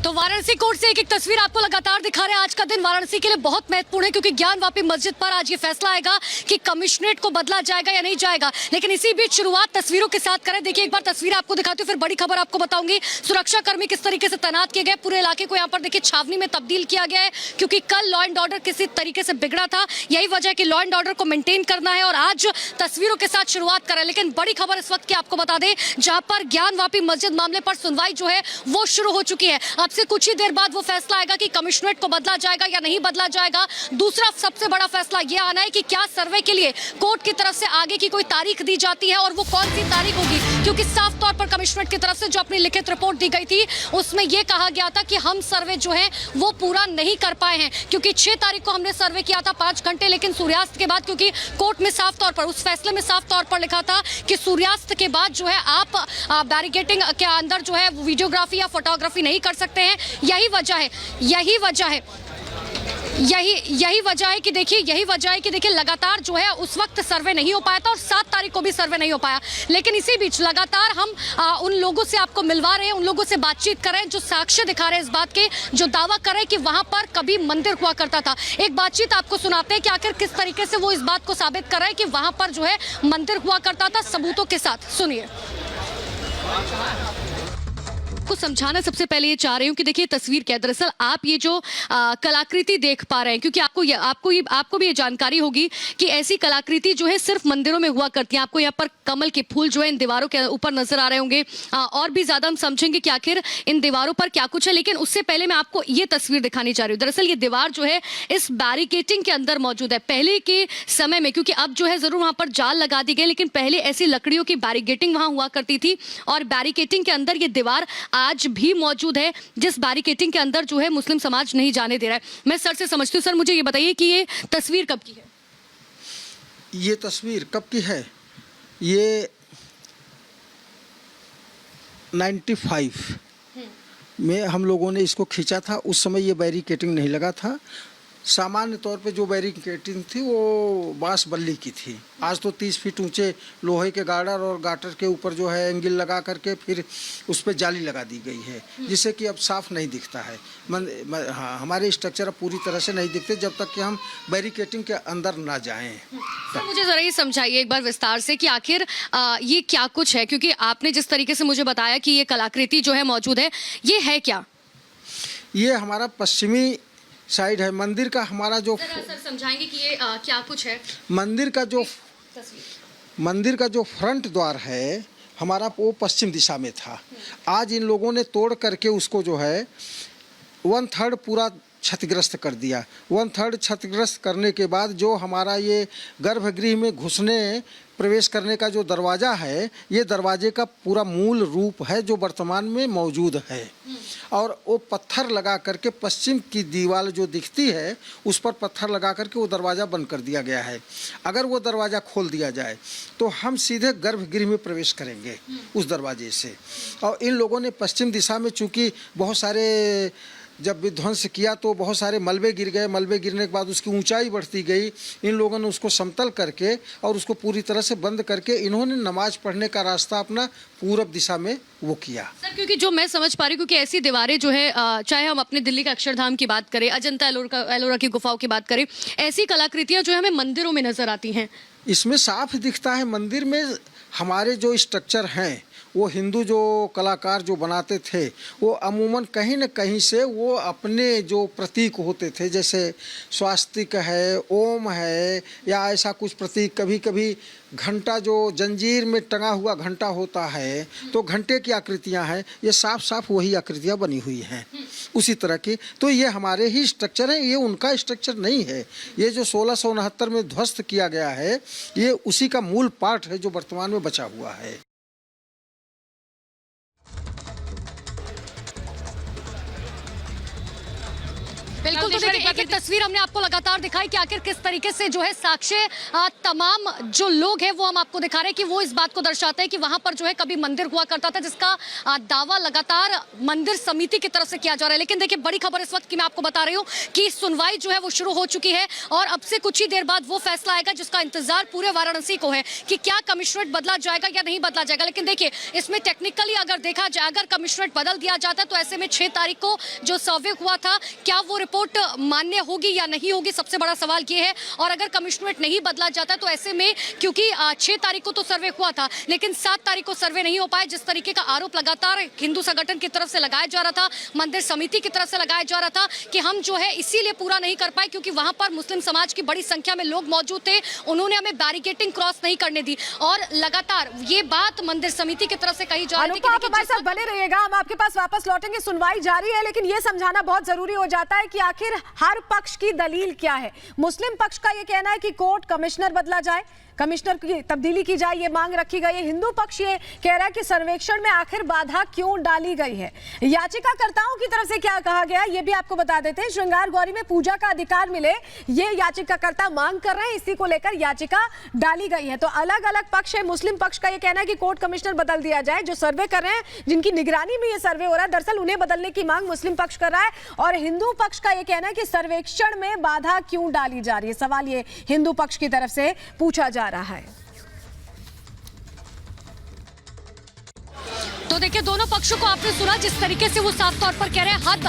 तो वाराणसी कोर्ट से एक तस्वीर आपको लगातार दिखा रहे हैं। आज का दिन वाराणसी के लिए बहुत महत्वपूर्ण है क्योंकि ज्ञानवापी मस्जिद पर आज ये फैसला आएगा कि कमिश्नरेट को बदला जाएगा या नहीं जाएगा। लेकिन इसी बीच शुरुआत तस्वीरों के साथ करें। देखिए, एक बार तस्वीर आपको दिखाती हूँ, फिर बड़ी खबर आपको बताऊंगी। सुरक्षा कर्मी किस तरीके से तैनात किए गए, पूरे इलाके को यहाँ पर देखिए छावनी में तब्दील किया गया है क्योंकि कल लॉ एंड ऑर्डर किसी तरीके से बिगड़ा था। यही वजह है कि लॉ एंड ऑर्डर को मेंटेन करना है और आज तस्वीरों के साथ शुरुआत करें। लेकिन बड़ी खबर इस वक्त की आपको बता दें, जहां पर ज्ञानवापी मस्जिद मामले पर सुनवाई जो है वो शुरू हो चुकी है। अब से कुछ ही देर बाद वो फैसला आएगा कि कमिश्नरेट को बदला जाएगा या नहीं बदला जाएगा। दूसरा सबसे बड़ा फैसला यह आना है कि क्या सर्वे के लिए कोर्ट की तरफ से आगे की कोई तारीख दी जाती है और वो कौन सी तारीख होगी, क्योंकि साफ तौर पर कमिश्नरेट की तरफ से जो अपनी लिखित रिपोर्ट दी गई थी उसमें यह कहा गया था कि हम सर्वे जो है वो पूरा नहीं कर पाए हैं क्योंकि 6 तारीख को हमने सर्वे किया था 5 घंटे, लेकिन सूर्यास्त के बाद, क्योंकि कोर्ट में साफ तौर पर उस फैसले में साफ तौर पर लिखा था कि सूर्यास्त के बाद जो है आप बैरिकेडिंग के अंदर जो है वीडियोग्राफी या फोटोग्राफी नहीं कर सकते हैं। यही वजह है कि देखिए लगातार जो है उस वक्त सर्वे नहीं हो पाया था और 7 तारीख को भी सर्वे नहीं हो पाया। लेकिन इसी बीच लगातार हम उन लोगों से आपको मिलवा रहे हैं, उन लोगों से बातचीत कर रहे हैं जो साक्ष्य दिखा रहे हैं इस बात के, जो दावा कर रहे हैं कि वहां पर कभी मंदिर हुआ करता था। एक बातचीत आपको सुनाते हैं कि आखिर किस तरीके से वो इस बात को साबित कर रहे हैं कि वहां पर जो है मंदिर हुआ करता था, सबूतों के साथ। सुनिए। को समझाना सबसे पहले ये चाह रही हूँ कि देखिए तस्वीर क्या है। दरअसल आप ये जो कलाकृति देख पा रहे हैं, क्योंकि आपको भी ये जानकारी होगी कि ऐसी कलाकृति जो है सिर्फ मंदिरों में हुआ करती है। आपको यहाँ पर कमल के फूल जो है इन दीवारों के ऊपर नजर आ रहे होंगे और भी ज्यादा हम समझेंगे कि आखिर इन दीवारों पर क्या कुछ है। लेकिन उससे पहले मैं आपको ये तस्वीर दिखानी चाह रही हूँ। दरअसल ये दीवार जो है इस बैरिकेटिंग के अंदर मौजूद है। पहले के समय में, क्योंकि अब जो है जरूर वहां पर जाल लगा दी गई, लेकिन पहले ऐसी लकड़ियों की बैरिकेटिंग वहां हुआ करती थी और बैरिकेटिंग के अंदर ये दीवार आज भी मौजूद है जिस बैरिकेटिंग के अंदर जो है मुस्लिम समाज नहीं जाने दे रहा है। मैं सर से समझती हूँ। सर, मुझे ये बताइए कि ये तस्वीर कब की है? ये तस्वीर कब की है? ये 95 में हम लोगों ने इसको खींचा था। उस समय ये बैरिकेटिंग नहीं लगा था। सामान्य तौर पे जो बैरिकेटिंग थी वो बांस बल्ली की थी। आज तो 30 फीट ऊंचे लोहे के गार्डर और गाटर के ऊपर जो है एंगल लगा करके फिर उस पर जाली लगा दी गई है, जिससे कि अब साफ नहीं दिखता है। हाँ, हमारे स्ट्रक्चर अब पूरी तरह से नहीं दिखते जब तक कि हम बैरिकेटिंग के अंदर ना जाएं। सर, मुझे ज़रा ये समझाइए एक बार विस्तार से कि आखिर ये क्या कुछ है, क्योंकि आपने जिस तरीके से मुझे बताया कि ये कलाकृति जो है मौजूद है, ये है क्या? ये हमारा पश्चिमी साइड है मंदिर का। हमारा जो सर समझाएंगे कि ये क्या कुछ है? मंदिर का जो फ्रंट द्वार है हमारा, वो पश्चिम दिशा में था। आज इन लोगों ने तोड़ करके उसको जो है 1/3 पूरा क्षतिग्रस्त कर दिया। 1/3 क्षतिग्रस्त करने के बाद जो हमारा ये गर्भगृह में घुसने प्रवेश करने का जो दरवाज़ा है, ये दरवाजे का पूरा मूल रूप है जो वर्तमान में मौजूद है। और वो पत्थर लगा करके पश्चिम की दीवार जो दिखती है उस पर पत्थर लगा करके वो दरवाज़ा बंद कर दिया गया है। अगर वो दरवाज़ा खोल दिया जाए तो हम सीधे गर्भगृह में प्रवेश करेंगे उस दरवाजे से। और इन लोगों ने पश्चिम दिशा में, चूँकि बहुत सारे जब विध्वंस किया तो बहुत सारे मलबे गिर गए। मलबे गिरने के बाद उसकी ऊंचाई बढ़ती गई। इन लोगों ने उसको समतल करके और उसको पूरी तरह से बंद करके इन्होंने नमाज पढ़ने का रास्ता अपना पूरब दिशा में वो किया। सर, क्योंकि जो मैं समझ पा रही हूँ, क्योंकि ऐसी दीवारें जो है, चाहे हम अपने दिल्ली का अक्षरधाम की बात करें, अजंता एलोरा की गुफाओं की बात करें, ऐसी कलाकृतियाँ जो है हमें मंदिरों में नजर आती हैं। इसमें साफ दिखता है मंदिर में हमारे जो स्ट्रक्चर हैं वो हिंदू जो कलाकार जो बनाते थे वो अमूमन कहीं न कहीं से वो अपने जो प्रतीक होते थे, जैसे स्वास्तिक है, ओम है, या ऐसा कुछ प्रतीक। कभी कभी घंटा जो जंजीर में टंगा हुआ घंटा होता है तो घंटे की आकृतियां हैं, ये साफ साफ वही आकृतियां बनी हुई हैं उसी तरह की। तो ये हमारे ही स्ट्रक्चर हैं, ये उनका स्ट्रक्चर नहीं है। ये जो 1669 में ध्वस्त किया गया है ये उसी का मूल पार्ट है जो वर्तमान में बचा हुआ है। बिल्कुल। तो देखिए एक तस्वीर हमने आपको लगातार दिखाई कि आखिर किस तरीके से जो है साक्ष्य तमाम जो लोग हैं वो हम आपको दिखा रहे हैं कि वो इस बात को दर्शाते हैं कि वहां पर जो है कभी मंदिर हुआ करता था, जिसका दावा लगातार मंदिर समिति की तरफ से किया जा रहा है। लेकिन देखिए बड़ी खबर इस वक्त की मैं आपको बता रही हूँ कि सुनवाई जो है वो शुरू हो चुकी है और अब से कुछ ही देर बाद वो फैसला आएगा जिसका इंतजार पूरे वाराणसी को है कि क्या कमिश्नरेट बदला जाएगा या नहीं बदला जाएगा। लेकिन देखिए इसमें टेक्निकली अगर देखा जाए, अगर कमिश्नरेट बदल दिया जाता है तो ऐसे में 6 तारीख को जो सर्वे हुआ था क्या वो रिपोर्ट मान्य होगी या नहीं होगी, सबसे बड़ा सवाल ये है। और अगर कमिश्नरेट नहीं बदला जाता तो ऐसे में, क्योंकि 6 तारीख को तो सर्वे हुआ था लेकिन 7 तारीख को सर्वे नहीं हो पाया, जिस तरीके का आरोप लगातार हिंदू संगठन की तरफ से लगाया जा रहा था, मंदिर समिति की तरफ से लगाया जा रहा था कि हम जो है इसीलिए पूरा नहीं कर पाए क्योंकि वहां पर मुस्लिम समाज की बड़ी संख्या में लोग मौजूद थे, उन्होंने हमें बैरिकेटिंग क्रॉस नहीं करने दी। और लगातार ये बात मंदिर समिति की तरफ से कही जा रही थी। आप हमारे साथ बने रहिएगा, हम आपके पास वापस लौटेंगे। सुनवाई जारी है लेकिन ये समझाना बहुत जरूरी हो जाता है कि आखिर हर पक्ष की दलील क्या है। मुस्लिम पक्ष का ये कहना है कि कोर्ट कमिश्नर बदला जाए, कमिश्नर की तब्दीली की जाए, ये मांग रखी गई है। हिंदू पक्ष ये कह रहा है कि सर्वेक्षण में आखिर बाधा क्यों डाली गई है। याचिकाकर्ताओं की तरफ से क्या कहा गया ये भी आपको बता देते हैं। श्रृंगार गौरी में पूजा का अधिकार मिले, ये याचिकाकर्ता मांग कर रहे हैं, इसी को लेकर याचिका डाली गई है। तो अलग अलग पक्ष है। मुस्लिम पक्ष का ये कहना है कि कोर्ट कमिश्नर बदल दिया जाए, जो सर्वे कर रहे हैं, जिनकी निगरानी में ये सर्वे हो रहा है, दरअसल उन्हें बदलने की मांग मुस्लिम पक्ष कर रहा है। और हिंदू पक्ष का ये कहना है कि सर्वेक्षण में बाधा क्यों डाली जा रही है, सवाल ये हिंदू पक्ष की तरफ से पूछा जा रहा है। तो देखिए दोनों पक्षों को आपने सुना, जिस तरीके से वो साफ तौर पर कह रहे हैं हद